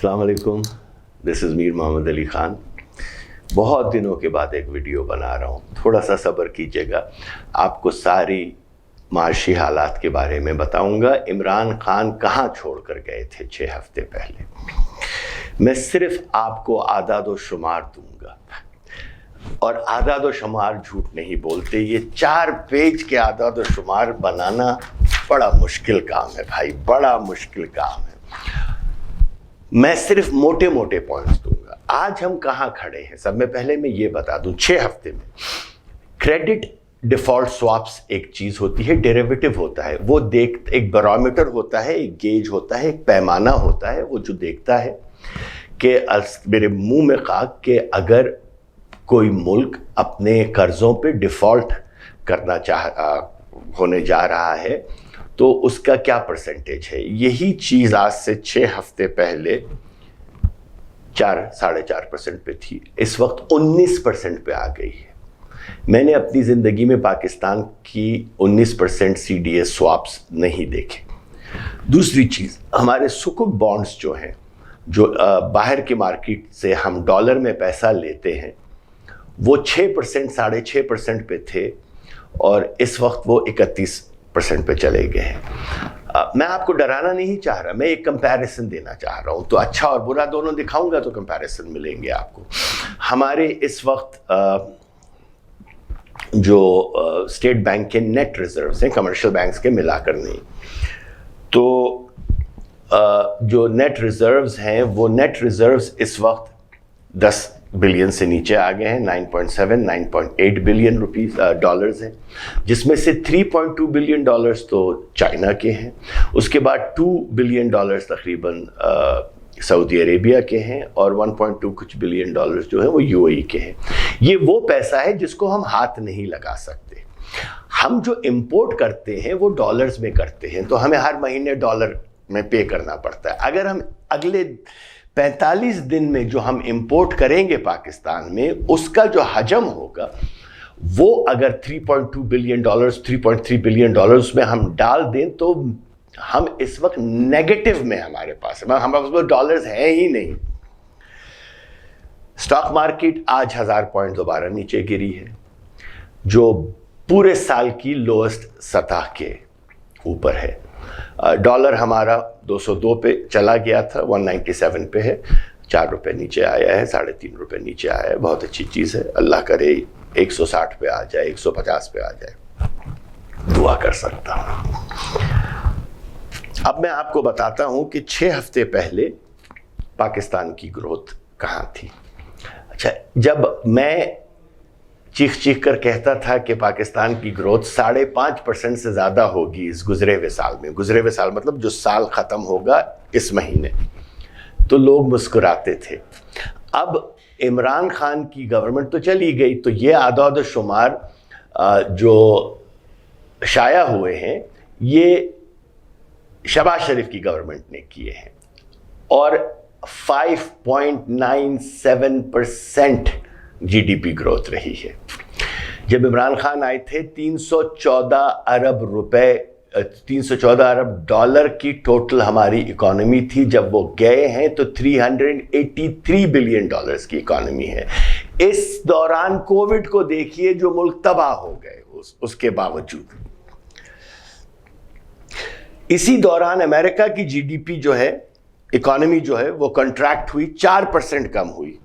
السلام علیکم، دس از میر محمد علی خان. بہت دنوں کے بعد ایک ویڈیو بنا رہا ہوں. تھوڑا سا صبر کیجیے گا. آپ کو ساری معاشی حالات کے بارے میں بتاؤں گا. عمران خان کہاں چھوڑ کر گئے تھے 6 ہفتے پہلے. میں صرف آپ کو اعداد و شمار دوں گا، اور اعداد و شمار جھوٹ نہیں بولتے. یہ 4 پیج کے اعداد و شمار بنانا بڑا مشکل کام ہے بھائی، بڑا مشکل کام ہے. میں صرف موٹے موٹے پوائنٹس دوں گا. آج ہم کہاں کھڑے ہیں سب میں پہلے میں یہ بتا دوں. 6 ہفتے میں کریڈٹ ڈیفالٹ سواپس ایک چیز ہوتی ہے، ڈیریویٹو ہوتا ہے. وہ ایک بیرومیٹر ہوتا ہے، ایک گیج ہوتا ہے، ایک پیمانہ ہوتا ہے. وہ جو دیکھتا ہے کہ میرے منہ میں خاک کہ اگر کوئی ملک اپنے قرضوں پہ ڈیفالٹ کرنا ہونے جا رہا ہے تو اس کا کیا پرسنٹیج ہے. یہی چیز آج سے 6 ہفتے پہلے 4.5% پہ تھی، اس وقت 19% پہ آ گئی ہے. میں نے اپنی زندگی میں پاکستان کی 19% سی ڈی ایس سواپس نہیں دیکھے. دوسری چیز، ہمارے سکuk بانڈز جو ہیں، جو باہر کی مارکیٹ سے ہم ڈالر میں پیسہ لیتے ہیں، وہ 6% 6.5% پہ تھے، اور اس وقت وہ 31% پہ چلے گئے ہیں. میں آپ کو ڈرانا نہیں چاہ رہا، میں ایک کمپیریسن دینا چاہ رہا ہوں. تو اچھا اور برا دونوں دکھاؤں گا تو کمپیریسن ملیں گے آپ کو. ہمارے اس وقت جو اسٹیٹ بینک کے نیٹ ریزروز ہیں، کمرشل بینکس کے ملا کر نہیں، تو جو نیٹ ریزروز ہیں، وہ نیٹ ریزروز اس وقت 10 بلین سے نیچے آ گئے ہیں. 9.7 9.8 بلین ڈالرز ہیں، جس میں سے 3.2 بلین ڈالرز تو چائنا کے ہیں. اس کے بعد 2 بلین ڈالرز تقریباً سعودی عربیہ کے ہیں، اور 1.2 کچھ بلین ڈالرز جو ہیں وہ یو اے ای کے ہیں. یہ وہ پیسہ ہے جس کو ہم ہاتھ نہیں لگا سکتے. ہم جو امپورٹ کرتے ہیں وہ ڈالرز میں کرتے ہیں، تو ہمیں ہر مہینے ڈالر میں پے کرنا پڑتا ہے. اگر ہم اگلے 45 دن میں جو ہم امپورٹ کریں گے پاکستان میں، اس کا جو حجم ہوگا وہ اگر 3.2 بلین ڈالرز 3.3 بلین ڈالرز میں ہم ڈال دیں تو ہم اس وقت نیگیٹو میں ہمارے پاس ہمارے پاس ڈالرز ہیں ہی نہیں. اسٹاک مارکیٹ آج 1000 پوائنٹ دوبارہ نیچے گری ہے، جو پورے سال کی لوئسٹ سطح کے اوپر ہے. ڈالر ہمارا 202 پہ چلا گیا تھا، 197 پہ ہے، 4 روپے نیچے آیا ہے، 3.5 روپے نیچے آیا ہے. بہت اچھی چیز ہے. اللہ کرے 160 پہ آ جائے، 150 پہ آ جائے. دعا کر سکتا ہوں. اب میں آپ کو بتاتا ہوں کہ 6 ہفتے پہلے پاکستان کی گروتھ کہاں تھی. اچھا، جب میں چیخ چیخ کر کہتا تھا کہ پاکستان کی گروتھ 5.5% سے زیادہ ہوگی اس گزرے ہوئے سال میں، گزرے ہوئے سال مطلب جو سال ختم ہوگا اس مہینے، تو لوگ مسکراتے تھے. اب عمران خان کی گورنمنٹ تو چلی گئی، تو یہ اعداد و شمار جو شائع ہوئے ہیں یہ شہباز شریف کی گورنمنٹ نے کیے ہیں، اور 5.97% جی ڈی پی گروتھ رہی ہے. جب عمران خان آئے تھے 314 ارب ڈالر کی ٹوٹل ہماری اکانومی تھی. جب وہ گئے ہیں تو 383 بلین ڈالرز کی اکانومی ہے. اس دوران کووڈ کو دیکھیے، جو ملک تباہ ہو گئے. اس کے باوجود اسی دوران امریکہ کی جی ڈی پی جو ہے، اکانومی جو ہے، وہ کنٹریکٹ ہوئی، 4% کم ہوئی.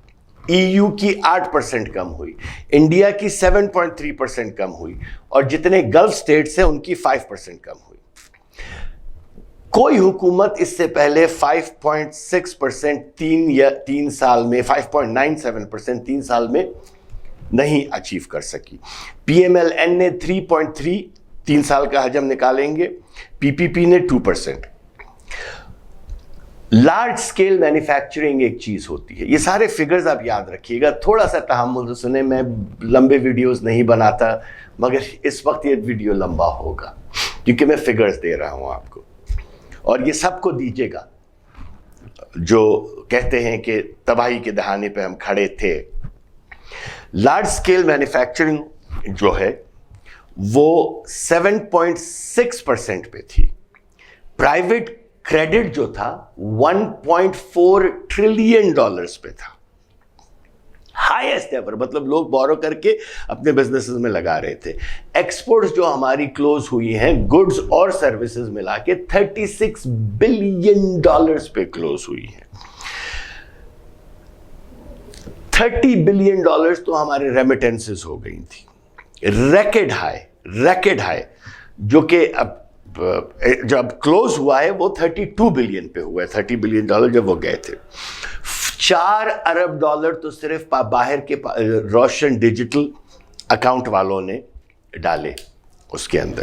ای یو کی 8% کم ہوئی، انڈیا کی 7.3% کم ہوئی، اور جتنے گلف سٹیٹس ہیں ان کی 5% کم ہوئی. کوئی حکومت اس سے پہلے 5.6% 3 سال میں، 5.97% 3 سال میں نہیں اچیو کر سکی. پی ایم ایل این نے 3.3 3 سال کا حجم نکالیں گے، پی پی پی نے 2%. لارج سکیل مینوفیکچرنگ ایک چیز ہوتی ہے. یہ سارے فگرز آپ یاد رکھیے گا. تھوڑا سا تحمل سے سنیں، میں لمبے ویڈیوز نہیں بناتا، مگر اس وقت یہ ویڈیو لمبا ہوگا کیونکہ میں فگرز دے رہا ہوں آپ کو، اور یہ سب کو دیجیے گا جو کہتے ہیں کہ تباہی کے دہانے پہ ہم کھڑے تھے. لارج سکیل مینوفیکچرنگ جو ہے وہ 7.6% پہ تھی. پرائیویٹ کریڈٹ جو تھا 1.4 ٹریلین ڈالرز پہ تھا, ہائیسٹ ایور. مطلب لوگ بورو کر کے اپنے بزنسز میں لگا رہے تھے. ایکسپورٹس جو ہماری کلوز ہوئی ہیں گڈز اور سروسز ملا کے 36 بلین ڈالرز پہ کلوز ہوئی ہیں. 30 بلین ڈالرز تو ہمارے ریمیٹنسز ہو گئی تھی. ریکڈ ہائی جو کہ اب جب کلوز ہوا ہے وہ 32 بلین پہ ہوا ہے. 30 بلین ڈالر جب وہ گئے تھے. 4 ارب ڈالر تو صرف باہر کے روشن ڈیجیٹل اکاؤنٹ والوں نے ڈالے اس کے اندر.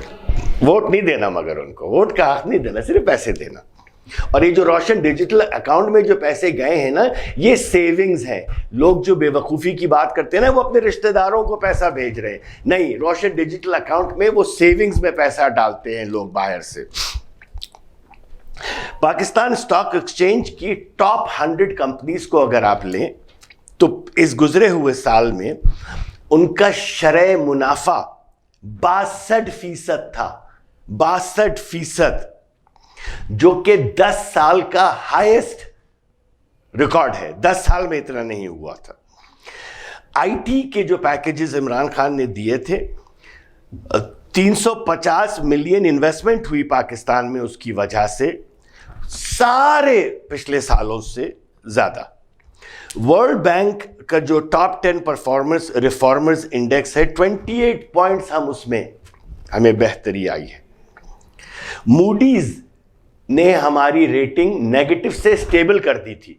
ووٹ نہیں دینا, مگر ان کو ووٹ کا حق نہیں دینا, صرف پیسے دینا. اور یہ جو روشن ڈیجیٹل اکاؤنٹ میں جو پیسے گئے ہیں نا, یہ سیونگز ہیں. لوگ جو بے وقوفی کی بات کرتے ہیں نا, وہ اپنے رشتہ داروں کو پیسہ بھیج رہے ہیں. نہیں, روشن ڈیجیٹل اکاؤنٹ میں وہ سیونگز میں پیسہ ڈالتے ہیں لوگ باہر سے. پاکستان اسٹاک ایکسچینج کی ٹاپ 100 کمپنیز کو اگر آپ لیں تو اس گزرے ہوئے سال میں ان کا شرح منافع 62% تھا. 62%, جو کہ 10 سال کا ہائیسٹ ریکارڈ ہے. 10 سال میں اتنا نہیں ہوا تھا. آئی ٹی کے جو پیکیجز عمران خان نے دیے تھے, 350 ملین انویسٹمنٹ ہوئی پاکستان میں اس کی وجہ سے, سارے پچھلے سالوں سے زیادہ. ورلڈ بینک کا جو ٹاپ 10 ریفارمرز انڈیکس ہے, 28 پوائنٹس اس میں ہمیں بہتری آئی ہے. موڈیز نے ہماری ریٹنگ نیگیٹو سے اسٹیبل کر دی تھی,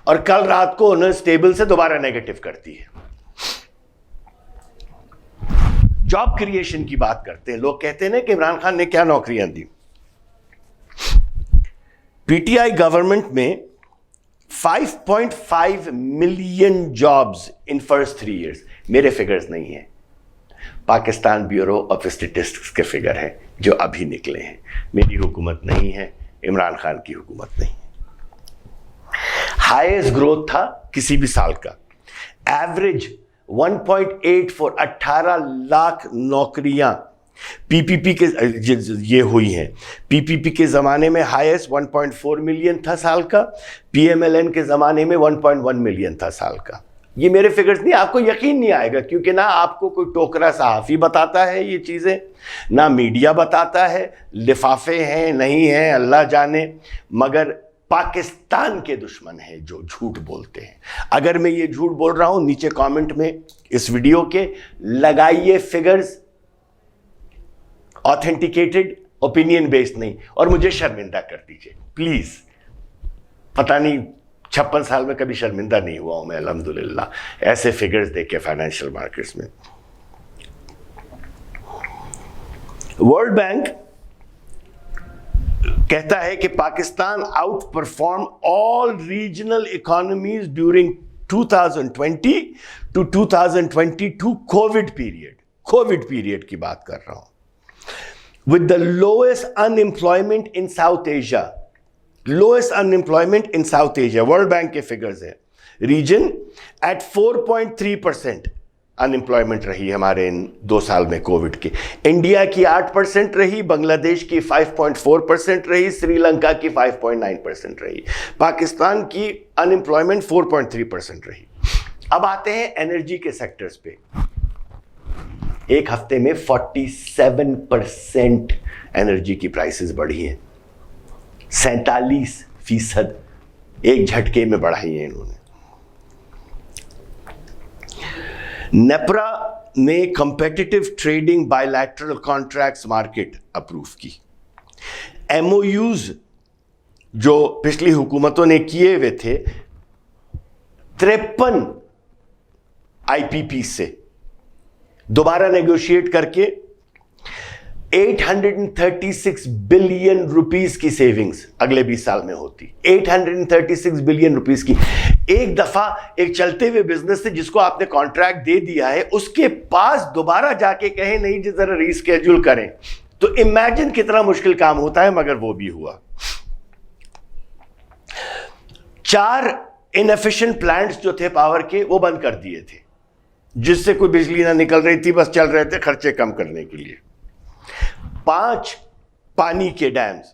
اور کل رات کو انہیں اسٹیبل سے دوبارہ نیگیٹو کرتی ہے. جاب کریشن کی بات کرتے ہیں. لوگ کہتے ہیں کہ عمران خان نے کیا نوکریاں دی. پی ٹی آئی گورنمنٹ میں 5.5 million jobs in first 3 years. میرے فگرز نہیں ہیں, پاکستان بیورو آف اسٹیٹسٹکس کے فگر ہیں جو ابھی نکلے ہیں. میری حکومت نہیں ہے, عمران خان کی حکومت نہیں ہے. ہائیسٹ گروتھ تھا کسی بھی سال کا. ایوریج 1.84 18 لاکھ نوکریاں پی پی پی کے یہ ہوئی ہیں. پی پی پی کے زمانے میں ہائیسٹ 1.4 ملین تھا سال کا. پی ایم ایل این کے زمانے میں 1.1 ملین تھا سال کا. یہ میرے فگرز نہیں, آپ کو یقین نہیں آئے گا, کیونکہ نہ آپ کو کوئی ٹوکرا صحافی بتاتا ہے یہ چیزیں, نہ میڈیا بتاتا ہے. لفافے ہیں نہیں ہیں اللہ جانے, مگر پاکستان کے دشمن ہیں جو جھوٹ بولتے ہیں. اگر میں یہ جھوٹ بول رہا ہوں, نیچے کامنٹ میں اس ویڈیو کے لگائیے فگرز, آتھینٹیکیٹڈ, اوپینین بیسڈ نہیں, اور مجھے شرمندہ کر دیجئے پلیز. پتہ نہیں 56 سال میں کبھی شرمندہ نہیں ہوا ہوں میں الحمدللہ ایسے فگرز دیکھ کے فائنینشیل مارکیٹس میں. ورلڈ بینک کہتا ہے کہ Pakistan out perform all regional economies during 2020 to 2022 Covid period کی بات کر رہا ہوں. with the lowest unemployment in South Asia. lowest unemployment in South Asia, World Bank کے figures ہیں. region at 4.3% unemployment رہی ہمارے ان 2 سال میں کووڈ کی. انڈیا کی 8% رہی, بنگلہ دیش کی 5.4% رہی, سری لنکا کی 5.9% رہی. پاکستان کی unemployment 4.3% رہی. اب آتے ہیں انرجی کے سیکٹرز پہ. ایک ہفتے میں 47% انرجی کی پرائسز بڑھی ہیں. 47% ایک جھٹکے میں بڑھائی ہیں انہوں نے. نیپرا نے competitive trading bilateral contracts market approve کی. ایم او یوز جو پچھلی حکومتوں نے کیے ہوئے تھے 53 آئی پی پی سے دوبارہ نیگوشیٹ کر کے 836 بلین روپیز کی سیونگز اگلے 20 سال میں ہوتی. 836 بلین روپیز کی. ایک دفعہ ایک چلتے ہوئے بزنس سے جس کو آپ نے کانٹریکٹ دے دیا ہے اس کے پاس دوبارہ جا کے کہیں نہیں جی ذرا ریسکیجول کریں, تو امیجن کتنا مشکل کام ہوتا ہے, مگر وہ بھی ہوا. 4 انیفیشینٹ پلانٹس جو تھے پاور کے وہ بند کر دیے تھے, جس سے کوئی بجلی نہ نکل رہی تھی, بس چل رہے تھے خرچے کم کرنے کے لیے. 5 پانی کے dams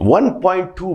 $1.2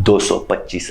225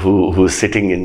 who is sitting in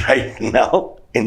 right now in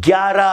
11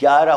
11,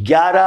11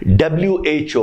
WHO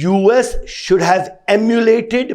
US should have emulated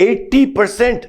80%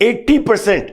80%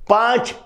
$5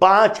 $5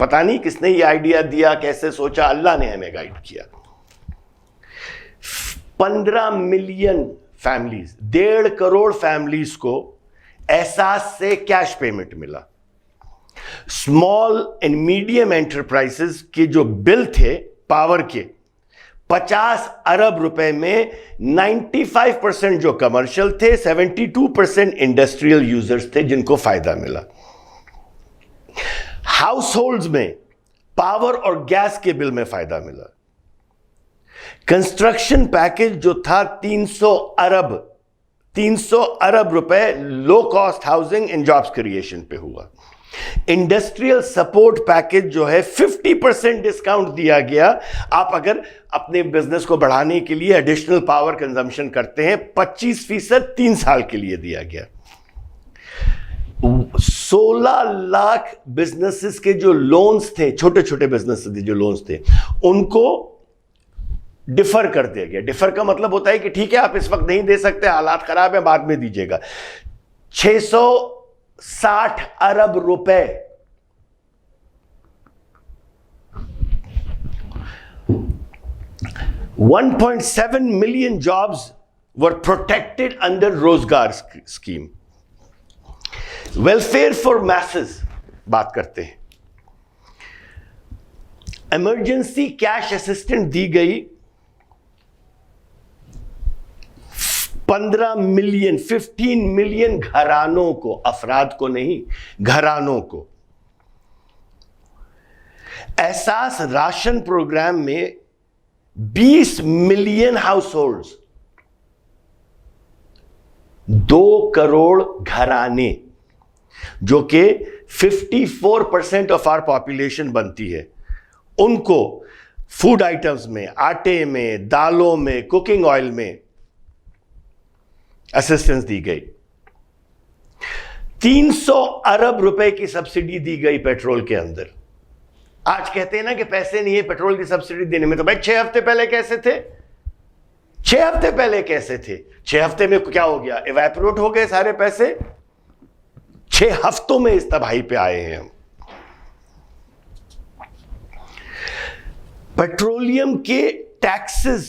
پتہ نہیں کس نے یہ آئیڈیا دیا, کیسے سوچا, اللہ نے ہمیں گائیڈ کیا. 15 ملین فیملیز, 1.5 کروڑ فیملیز کو احساس سے کیش پیمنٹ ملا. اسمال اینڈ میڈیم انٹرپرائزز کے جو بل تھے پاور کے 50 ارب روپے میں 95% جو کمرشل تھے, 72% انڈسٹریل یوزرز تھے جن کو فائدہ ملا. ہاؤس ہولڈز میں پاور اور گیس کے بل میں فائدہ ملا. کنسٹرکشن پیکج جو تھا 300 ارب روپے low cost housing and jobs creation پہ ہوا. انڈسٹریل سپورٹ پیکج جو ہے 50% ڈسکاؤنٹ دیا گیا. آپ اگر اپنے بزنس کو بڑھانے کے لیے ایڈیشنل پاور کنزمپشن کرتے ہیں 25% 3 سال کے لیے دیا گیا. 16 لاکھ بزنسز کے جو لونز تھے, چھوٹے چھوٹے بزنس جو لونز تھے, ان کو ڈیفر کر دیا گیا. ڈیفر کا مطلب ہوتا ہے کہ ٹھیک ہے آپ اس وقت نہیں دے سکتے, حالات خراب ہیں, بعد میں دیجیے گا. 660 ارب روپے $1.7 million jobs were protected under روزگار اسکیم. ویلفیئر فار میسز بات کرتے ہیں. ایمرجنسی کیش اسسٹنٹ دی گئی 15 ملین گھرانوں کو, افراد کو نہیں, گھرانوں کو. احساس راشن پروگرام میں 20 ملین ہاؤس ہولڈز, 2 کروڑ گھرانے, جو کہ 54% آف آر پاپولیشن بنتی ہے, ان کو فوڈ آئٹمز میں, آٹے میں, دالوں میں, کوکنگ آئل میں اسسٹنس دی گئی. 300 ارب روپے کی سبسڈی دی گئی پیٹرول کے اندر. آج کہتے ہیں نا کہ پیسے نہیں ہے پیٹرول کی سبسڈی دینے میں, تو بھائی 6 ہفتے پہلے کیسے تھے؟ 6 ہفتے پہلے کیسے تھے؟ 6 ہفتے میں کیا ہو گیا؟ ایویپوریٹ ہو گئے سارے پیسے. 6 ہفتوں میں اس تباہی پہ آئے ہیں ہم. پیٹرولیم کے taxes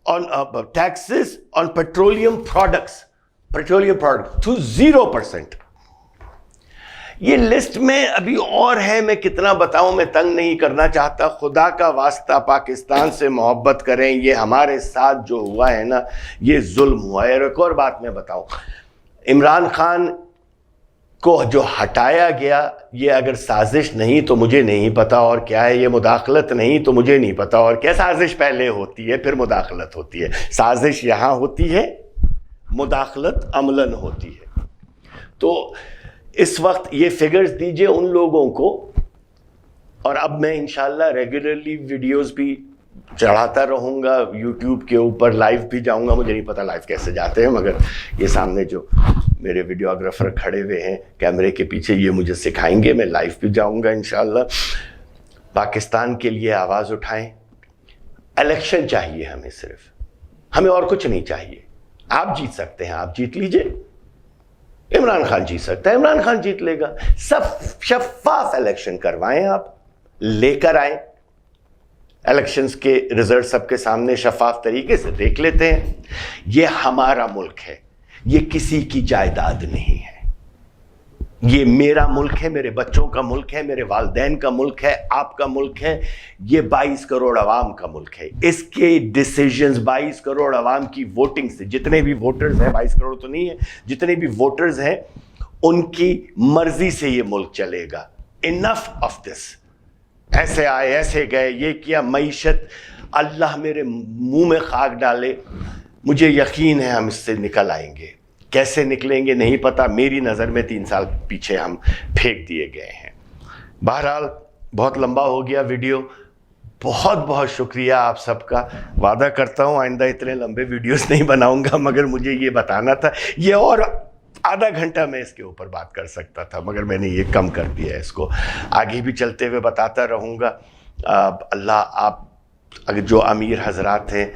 on petroleum products to 0%. یہ لسٹ میں ابھی اور ہے, میں کتنا بتاؤں, میں تنگ نہیں کرنا چاہتا. خدا کا واسطہ پاکستان سے محبت کریں. یہ ہمارے ساتھ جو ہوا ہے نا, یہ ظلم ہوا ہے. ایک اور بات میں بتاؤں, عمران خان کو جو ہٹایا گیا, یہ اگر سازش نہیں تو مجھے نہیں پتا اور کیا ہے, یہ مداخلت نہیں تو مجھے نہیں پتا اور کیا. سازش پہلے ہوتی ہے پھر مداخلت ہوتی ہے. سازش یہاں ہوتی ہے, مداخلت عملاً ہوتی ہے. تو اس وقت یہ فگرز دیجئے ان لوگوں کو, اور اب میں انشاءاللہ ریگولرلی ویڈیوز بھی چڑھاتا رہوں گا یوٹیوب کے اوپر, لائیو بھی جاؤں گا. مجھے نہیں پتا لائیو کیسے جاتے ہیں, مگر یہ سامنے جو میرے ویڈیوگرافر کھڑے ہوئے ہیں کیمرے کے پیچھے, یہ مجھے سکھائیں گے. میں لائیو بھی جاؤں گا انشاءاللہ. پاکستان کے لیے آواز اٹھائیں. الیکشن چاہیے ہمیں, صرف ہمیں اور کچھ نہیں چاہیے. آپ جیت سکتے ہیں, آپ جیت لیجئے. عمران خان جیت سکتا ہے, عمران خان جیت لے گا. سب شفاف الیکشن کروائیں, آپ لے کر آئیں. الیکشنز کے رزلٹ سب کے سامنے شفاف طریقے سے دیکھ لیتے ہیں. یہ ہمارا ملک ہے, یہ کسی کی جائیداد نہیں ہے. یہ میرا ملک ہے, میرے بچوں کا ملک ہے, میرے والدین کا ملک ہے, آپ کا ملک ہے. یہ 22 کروڑ عوام کا ملک ہے. اس کے ڈیسیجنز 22 کروڑ عوام کی ووٹنگ سے, جتنے بھی ووٹرز ہیں, 22 کروڑ تو نہیں ہے, جتنے بھی ووٹرز ہیں ان کی مرضی سے یہ ملک چلے گا. Enough of this. ایسے آئے ایسے گئے, یہ کیا, معیشت, اللہ میرے منہ میں خاک ڈالے. مجھے یقین ہے ہم اس سے نکل آئیں گے. کیسے نکلیں گے نہیں پتا. میری نظر میں 3 سال پیچھے ہم پھینک دیے گئے ہیں. بہرحال بہت لمبا ہو گیا ویڈیو. بہت بہت شکریہ آپ سب کا. وعدہ کرتا ہوں آئندہ اتنے لمبے ویڈیوز نہیں بناؤں گا, مگر مجھے یہ بتانا تھا. یہ اور آدھا گھنٹہ میں اس کے اوپر بات کر سکتا تھا, مگر میں نے یہ کم کر دیا ہے. اس کو آگے بھی چلتے ہوئے بتاتا رہوں گا. اللہ آپ اگر جو امیر حضرات ہیں,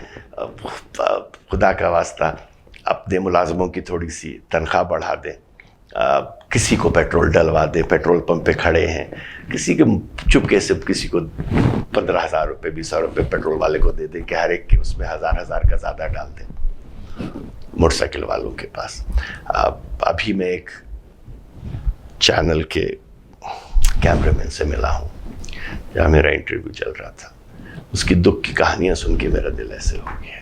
خدا کا واسطہ اپنے ملازموں کی تھوڑی سی تنخواہ بڑھا دیں. کسی کو پیٹرول ڈلوا دیں، پیٹرول پمپ پہ کھڑے ہیں، کسی کے چپکے سے کسی کو 15,000 روپے 20,000 روپے پیٹرول والے کو دے دیں کہ ہر ایک کے اس میں 1,000 کا زیادہ ڈال دیں موٹر سائیکل والوں کے پاس۔ ابھی میں ایک چینل کے کیمرے مین سے ملا ہوں جہاں میرا انٹرویو چل رہا تھا، اس کی دکھ کی کہانیاں سن کے میرا دل ایسے ہو گیا۔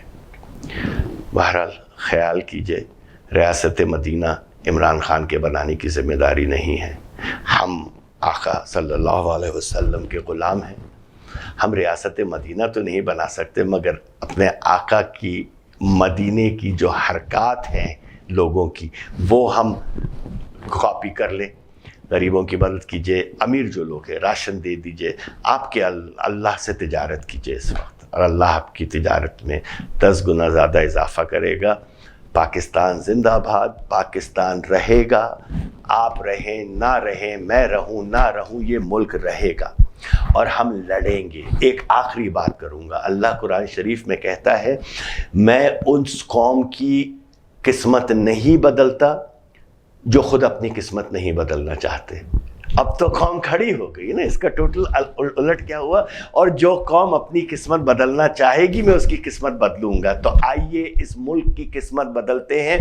بہرحال خیال کیجئے، ریاست مدینہ عمران خان کے بنانے کی ذمہ داری نہیں ہے، ہم آقا صلی اللہ علیہ وسلم کے غلام ہیں۔ ہم ریاست مدینہ تو نہیں بنا سکتے، مگر اپنے آقا کی مدینے کی جو حرکات ہیں لوگوں کی، وہ ہم کاپی کر لیں۔ غریبوں کی مدد کیجئے، امیر جو لوگ ہیں راشن دے دیجئے، آپ کے اللہ سے تجارت کیجئے اس وقت، اور اللہ آپ کی تجارت میں 10 گنا زیادہ اضافہ کرے گا۔ پاکستان زندہ باد، پاکستان رہے گا، آپ رہیں نہ رہیں، میں رہوں نہ رہوں، یہ ملک رہے گا اور ہم لڑیں گے۔ ایک آخری بات کروں گا، اللہ قرآن شریف میں کہتا ہے میں اس قوم کی قسمت نہیں بدلتا جو خود اپنی قسمت نہیں بدلنا چاہتے۔ اب تو قوم کھڑی ہو گئی نا، اس کا ٹوٹل الٹ کیا ہوا، اور جو قوم اپنی قسمت بدلنا چاہے گی میں اس کی قسمت بدلوں گا۔ تو آئیے اس ملک کی قسمت بدلتے ہیں۔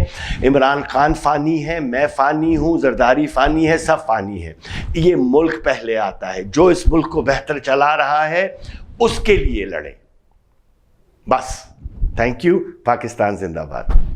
عمران خان فانی ہے، میں فانی ہوں، زرداری فانی ہے، سب فانی ہے۔ یہ ملک پہلے آتا ہے، جو اس ملک کو بہتر چلا رہا ہے اس کے لیے لڑیں بس۔ Thank you. پاکستان زندہ باد۔